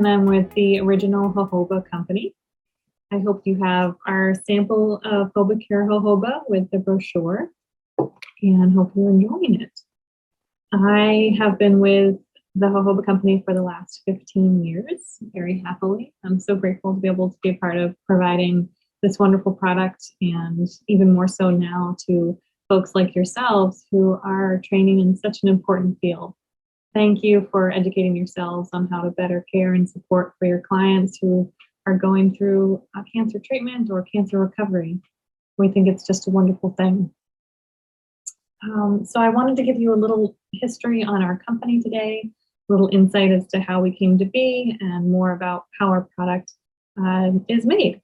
and I'm with the original Jojoba Company. I hope you have our sample of HobaCare Jojoba with the brochure, and hope you're enjoying it. I have been with the Jojoba Company for the last 15 years, very happily. I'm so grateful to be able to be a part of providing this wonderful product, and even more so now to folks like yourselves who are training in such an important field. Thank you for educating yourselves on how to better care and support for your clients who are going through a cancer treatment or cancer recovery. We think it's just a wonderful thing. So I wanted to give you a little history on our company today, a little insight as to how we came to be, and more about how our product is made.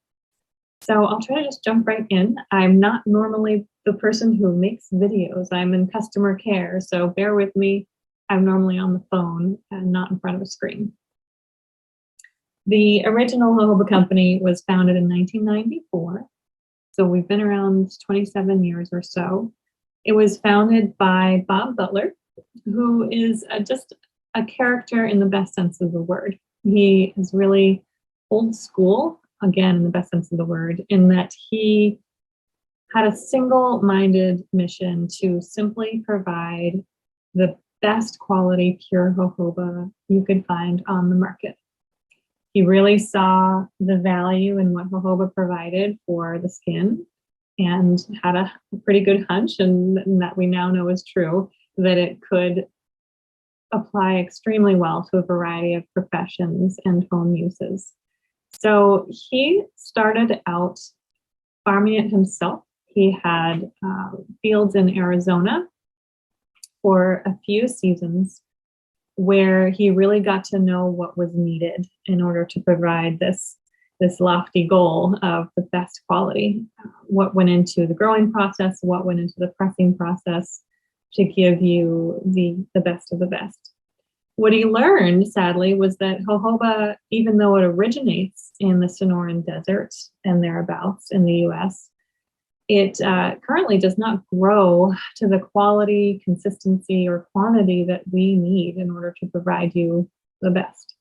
So I'll try to just jump right in. I'm not normally the person who makes videos. I'm in customer care, so bear with me. I'm normally on the phone and not in front of a screen. The original Jojoba Company was founded in 1994, so we've been around 27 years or so. It was founded by Bob Butler, who is just a character in the best sense of the word. He is really old school, again, in the best sense of the word, in that he had a single-minded mission to simply provide the best quality pure jojoba you could find on the market. He really saw the value in what jojoba provided for the skin, and had a pretty good hunch, and that we now know is true, that it could apply extremely well to a variety of professions and home uses. So he started out farming it himself. He had fields in Arizona for a few seasons where he really got to know what was needed in order to provide this lofty goal of the best quality. What went into the growing process, what went into the pressing process to give you the best of the best. What he learned, sadly, was that jojoba, even though it originates in the Sonoran Desert and thereabouts in the US, it currently does not grow to the quality, consistency, or quantity that we need in order to provide you the best.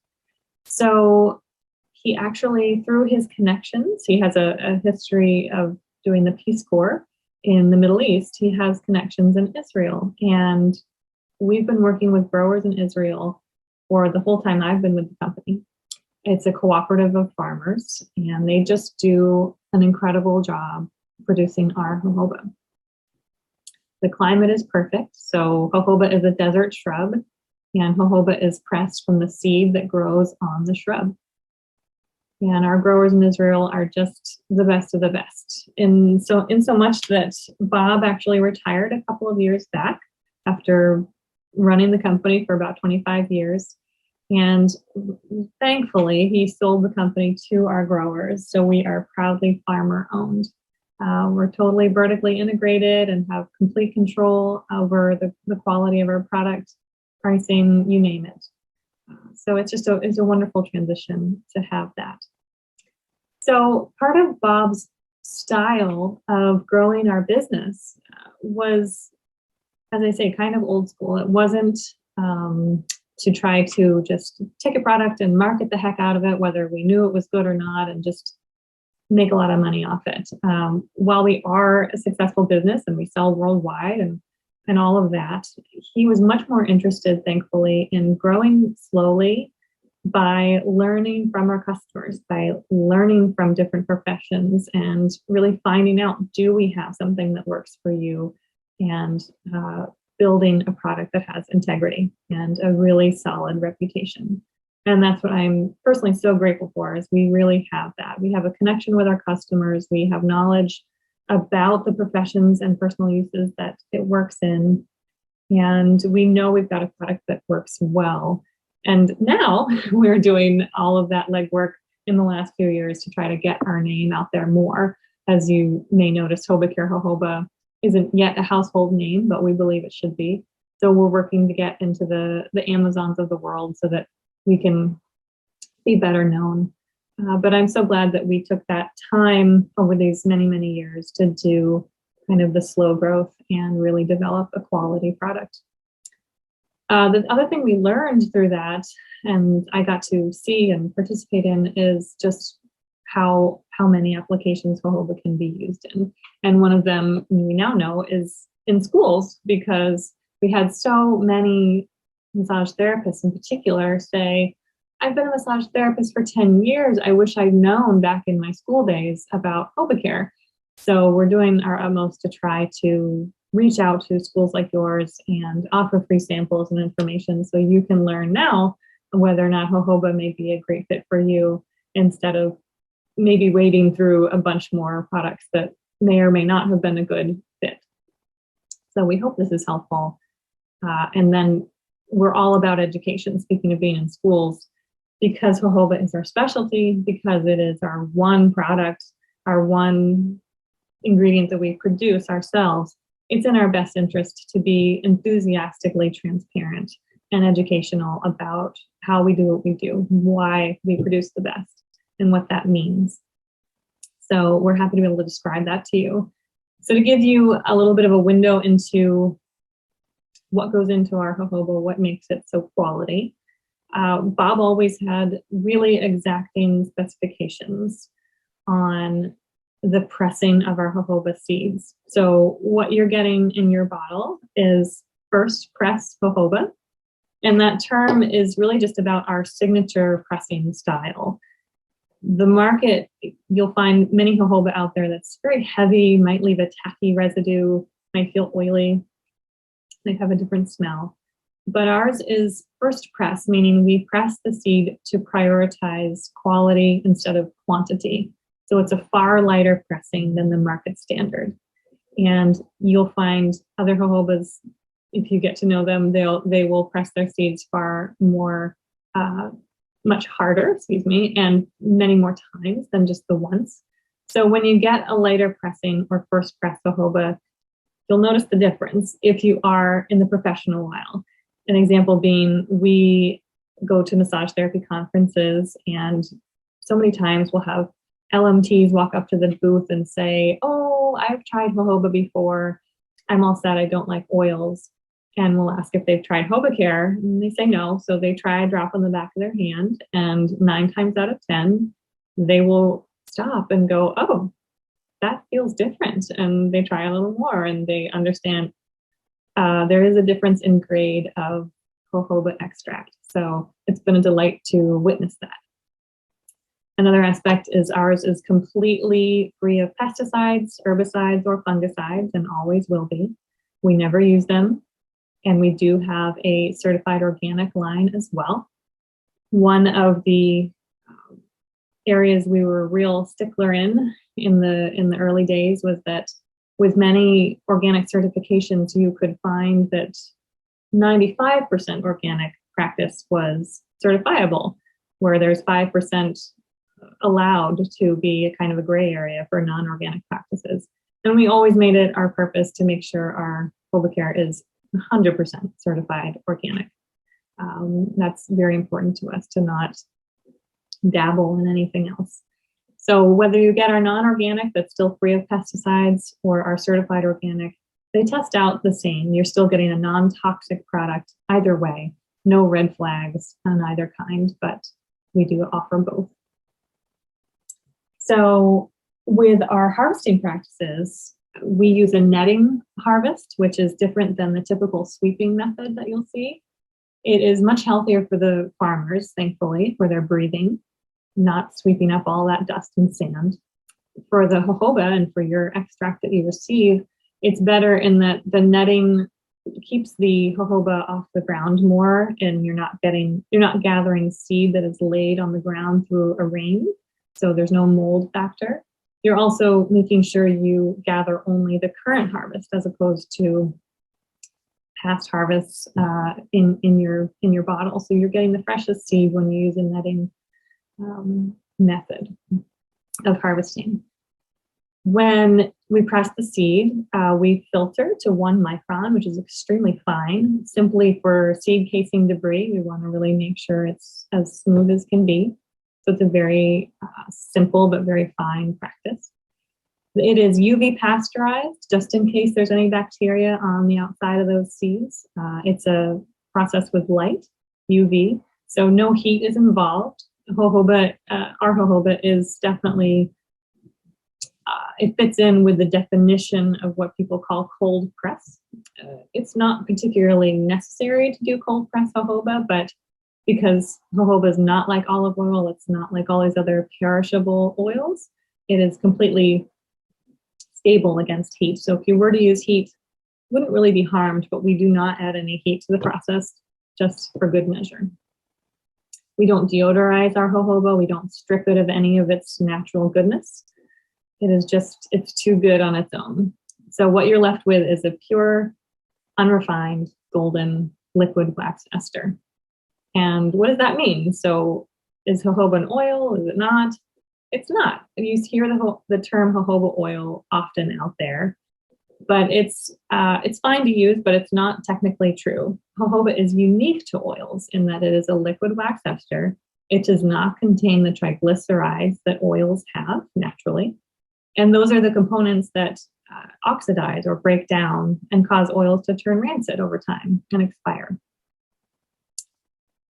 So he actually, through his connections, he has a history of doing the Peace Corps in the Middle East. He has connections in Israel, and we've been working with growers in Israel for the whole time I've been with the company. It's a cooperative of farmers, and they just do an incredible job producing our jojoba. The climate is perfect. So jojoba is a desert shrub, and jojoba is pressed from the seed that grows on the shrub. And our growers in Israel are just the best of the best. In so much that Bob actually retired a couple of years back after running the company for about 25 years. And thankfully, he sold the company to our growers. So we are proudly farmer owned. We're totally vertically integrated and have complete control over the quality of our product, pricing, you name it. So it's a wonderful transition to have that. So part of Bob's style of growing our business was, as I say, kind of old school. It wasn't to try to just take a product and market the heck out of it, whether we knew it was good or not, and just make a lot of money off it. While we are a successful business and we sell worldwide and all of that, he was much more interested, thankfully, in growing slowly by learning from our customers, by learning from different professions, and really finding out, do we have something that works for you, and building a product that has integrity and a really solid reputation. And that's what I'm personally so grateful for, is we really have that. We have a connection with our customers. We have knowledge about the professions and personal uses that it works in. And we know we've got a product that works well. And now we're doing all of that legwork in the last few years to try to get our name out there more. As you may notice, HobaCare Jojoba isn't yet a household name, but we believe it should be. So we're working to get into the Amazons of the world so that we can be better known. But I'm so glad that we took that time over these many, many years to do kind of the slow growth and really develop a quality product. The other thing we learned through that, and I got to see and participate in, is just how many applications jojoba can be used in. And one of them we now know is in schools, because we had so many massage therapists in particular say, I've been a massage therapist for 10 years. I wish I'd known back in my school days about HobaCare. So we're doing our utmost to try to reach out to schools like yours and offer free samples and information so you can learn now whether or not jojoba may be a great fit for you, instead of maybe wading through a bunch more products that may or may not have been a good fit. So we hope this is helpful. And then we're all about education, speaking of being in schools, because jojoba is our specialty, because it is our one product, our one ingredient that we produce ourselves. It's in our best interest to be enthusiastically transparent and educational about how we do what we do, why we produce the best, and what that means. So we're happy to be able to describe that to you. So to give you a little bit of a window into what goes into our jojoba, what makes it so quality, Bob always had really exacting specifications on the pressing of our jojoba seeds. So what you're getting in your bottle is first press jojoba. And that term is really just about our signature pressing style. The market, you'll find many jojoba out there that's very heavy, might leave a tacky residue, might feel oily, they have a different smell. But ours is first press, meaning we press the seed to prioritize quality instead of quantity. So it's a far lighter pressing than the market standard. And you'll find other jojobas, if you get to know them, they will press their seeds far more, much harder, and many more times than just the once. So when you get a lighter pressing or first press jojoba, you'll notice the difference if you are in the professional aisle. An example being, we go to massage therapy conferences, and so many times we'll have LMTs walk up to the booth and say, oh, I've tried jojoba before. I'm all set. I don't like oils. And we'll ask if they've tried HobaCare, and they say no. So they try a drop on the back of their hand, and 9 times out of 10, they will stop and go, oh, that feels different. And they try a little more, and they understand there is a difference in grade of jojoba extract. So it's been a delight to witness that. Another aspect is ours is completely free of pesticides, herbicides, or fungicides, and always will be. We never use them. And we do have a certified organic line as well. One of the areas we were a real stickler in the early days was that with many organic certifications, you could find that 95% organic practice was certifiable, where there's 5% allowed to be a kind of a gray area for non-organic practices. And we always made it our purpose to make sure our HobaCare is 100% certified organic. That's very important to us, to not dabble in anything else. So whether you get our non-organic that's still free of pesticides or our certified organic, they test out the same. You're still getting a non-toxic product either way. No red flags on either kind, but we do offer both. So with our harvesting practices, we use a netting harvest, which is different than the typical sweeping method that you'll see. It is much healthier for the farmers, thankfully, for their breathing, not sweeping up all that dust and sand. For the jojoba and for your extract that you receive, it's better in that the netting keeps the jojoba off the ground more, and you're not gathering seed that is laid on the ground through a rain, so there's no mold factor. You're also making sure you gather only the current harvest as opposed to past harvests in your bottle. So you're getting the freshest seed when you use a netting method of harvesting. When we press the seed, we filter to 1 micron, which is extremely fine, simply for seed casing debris. We want to really make sure it's as smooth as can be. So it's a very simple but very fine practice. It is UV pasteurized, just in case there's any bacteria on the outside of those seeds. It's a processed with light, UV, so no heat is involved. Jojoba, our jojoba is definitely, it fits in with the definition of what people call cold press. It's not particularly necessary to do cold press jojoba, but because jojoba is not like olive oil, it's not like all these other perishable oils, it is completely stable against heat. So if you were to use heat, wouldn't really be harmed, but we do not add any heat to the process, just for good measure. We don't deodorize our jojoba. We don't strip it of any of its natural goodness. It is just, it's too good on its own. So what you're left with is a pure, unrefined, golden liquid wax ester. And what does that mean? So is jojoba an oil? Is it not? It's not. You hear the term jojoba oil often out there, but it's fine to use, but it's not technically true. Jojoba is unique to oils in that it is a liquid wax ester. It does not contain the triglycerides that oils have naturally. And those are the components that oxidize or break down and cause oils to turn rancid over time and expire.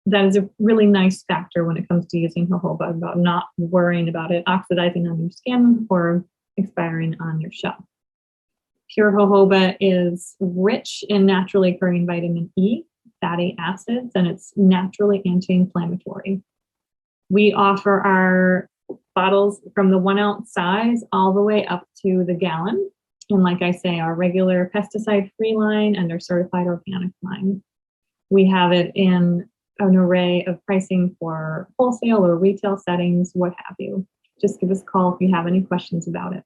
That is a really nice factor when it comes to using jojoba, about not worrying about it oxidizing on your skin or expiring on your shelf. Pure jojoba is rich in naturally occurring vitamin E, fatty acids, and it's naturally anti-inflammatory. We offer our bottles from the 1 ounce size all the way up to the gallon. And like I say, our regular pesticide-free line and our certified organic line. We have it in an array of pricing for wholesale or retail settings, what have you. Just give us a call if you have any questions about it.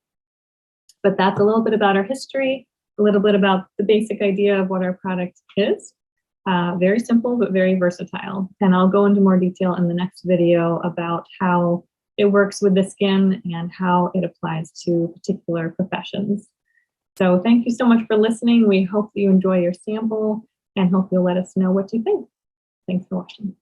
But that's a little bit about our history, a little bit about the basic idea of what our product is. Very simple, but very versatile. And I'll go into more detail in the next video about how it works with the skin and how it applies to particular professions. So thank you so much for listening. We hope you enjoy your sample and hope you'll let us know what you think. Thanks for watching.